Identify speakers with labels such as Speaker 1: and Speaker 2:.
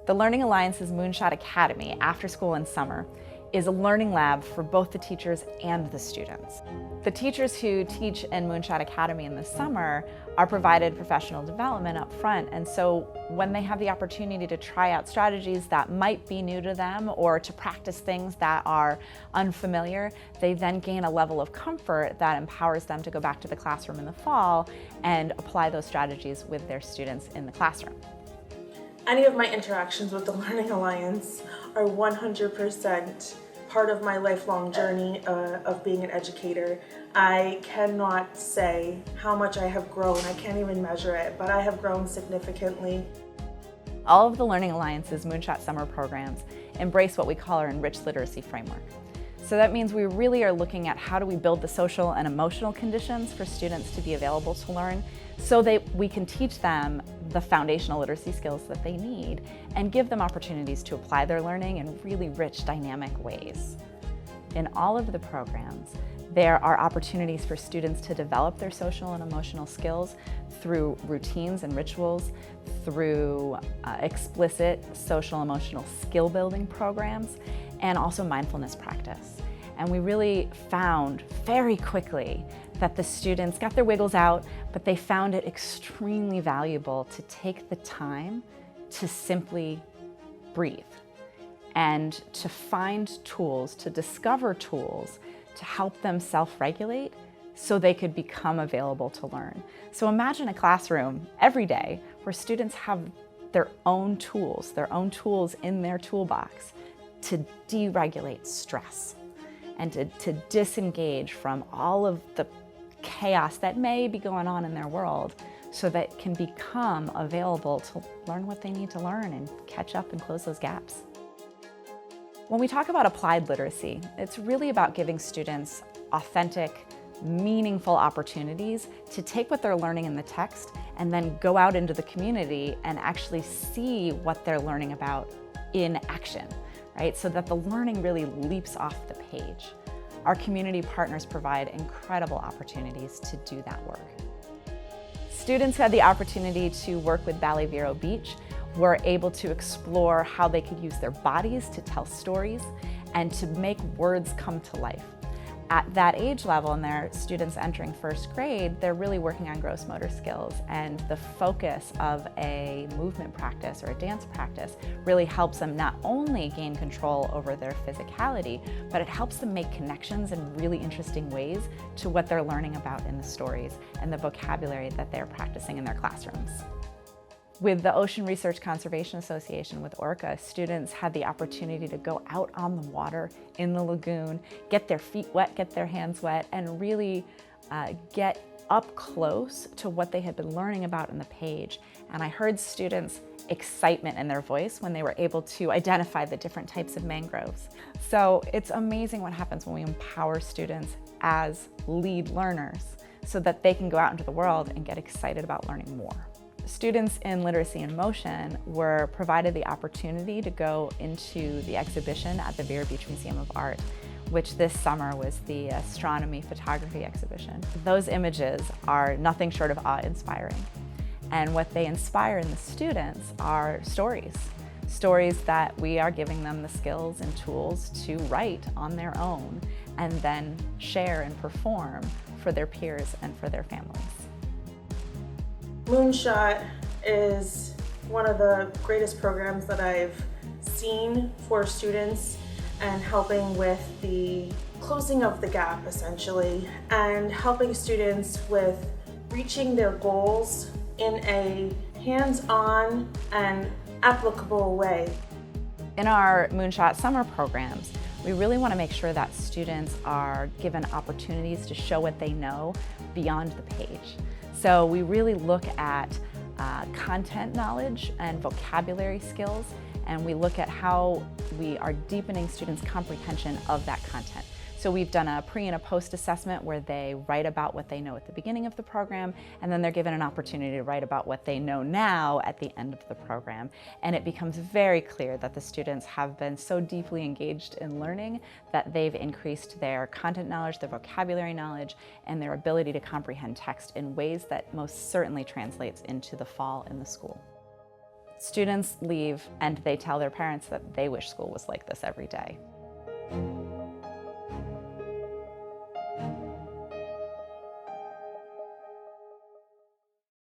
Speaker 1: The Learning Alliance's Moonshot Academy, after school and summer, is a learning lab for both the teachers and the students. The teachers who teach in Moonshot Academy in the summer are provided professional development up front, and so when they have the opportunity to try out strategies that might be new to them or to practice things that are unfamiliar, they then gain a level of comfort that empowers them to go back to the classroom in the fall and apply those strategies with their students in the classroom.
Speaker 2: Any of my interactions with the Learning Alliance are 100% part of my lifelong journey of being an educator. I cannot say how much I have grown. I can't even measure it, but I have grown significantly.
Speaker 1: All of the Learning Alliance's Moonshot summer programs embrace what we call our enriched literacy framework. So that means we really are looking at how do we build the social and emotional conditions for students to be available to learn so that we can teach them the foundational literacy skills that they need and give them opportunities to apply their learning in really rich, dynamic ways. In all of the programs, there are opportunities for students to develop their social and emotional skills through routines and rituals, through explicit social emotional skill building programs, and also mindfulness practice. And we really found very quickly that the students got their wiggles out, but they found it extremely valuable to take the time to simply breathe and to find tools, to discover tools to help them self-regulate so they could become available to learn. So imagine a classroom every day where students have their own tools in their toolbox to deregulate stress and to disengage from all of the chaos that may be going on in their world so that can become available to learn what they need to learn and catch up and close those gaps. When we talk about applied literacy, it's really about giving students authentic, meaningful opportunities to take what they're learning in the text and then go out into the community and actually see what they're learning about in action, right? So that the learning really leaps off the page. Our community partners provide incredible opportunities to do that work. Students had the opportunity to work with Ballet Vero Beach, were able to explore how they could use their bodies to tell stories and to make words come to life. At that age level, and their students entering first grade, they're really working on gross motor skills, and the focus of a movement practice or a dance practice really helps them not only gain control over their physicality, but it helps them make connections in really interesting ways to what they're learning about in the stories and the vocabulary that they're practicing in their classrooms. With the Ocean Research Conservation Association, with ORCA, students had the opportunity to go out on the water in the lagoon, get their feet wet, get their hands wet, and really get up close to what they had been learning about in the page. And I heard students' excitement in their voice when they were able to identify the different types of mangroves. So it's amazing what happens when we empower students as lead learners so that they can go out into the world and get excited about learning more. Students in Literacy in Motion were provided the opportunity to go into the exhibition at the Vero Beach Museum of Art, which this summer was the astronomy photography exhibition. Those images are nothing short of awe-inspiring. And what they inspire in the students are stories that we are giving them the skills and tools to write on their own and then share and perform for their peers and for their families.
Speaker 2: Moonshot is one of the greatest programs that I've seen for students and helping with the closing of the gap, essentially, and helping students with reaching their goals in a hands-on and applicable way.
Speaker 1: In our Moonshot summer programs, we really want to make sure that students are given opportunities to show what they know beyond the page. So we really look at content knowledge and vocabulary skills, and we look at how we are deepening students' comprehension of that content. So we've done a pre and a post assessment where they write about what they know at the beginning of the program, and then they're given an opportunity to write about what they know now at the end of the program. And it becomes very clear that the students have been so deeply engaged in learning that they've increased their content knowledge, their vocabulary knowledge, and their ability to comprehend text in ways that most certainly translates into the fall in the school. Students leave and they tell their parents that they wish school was like this every day.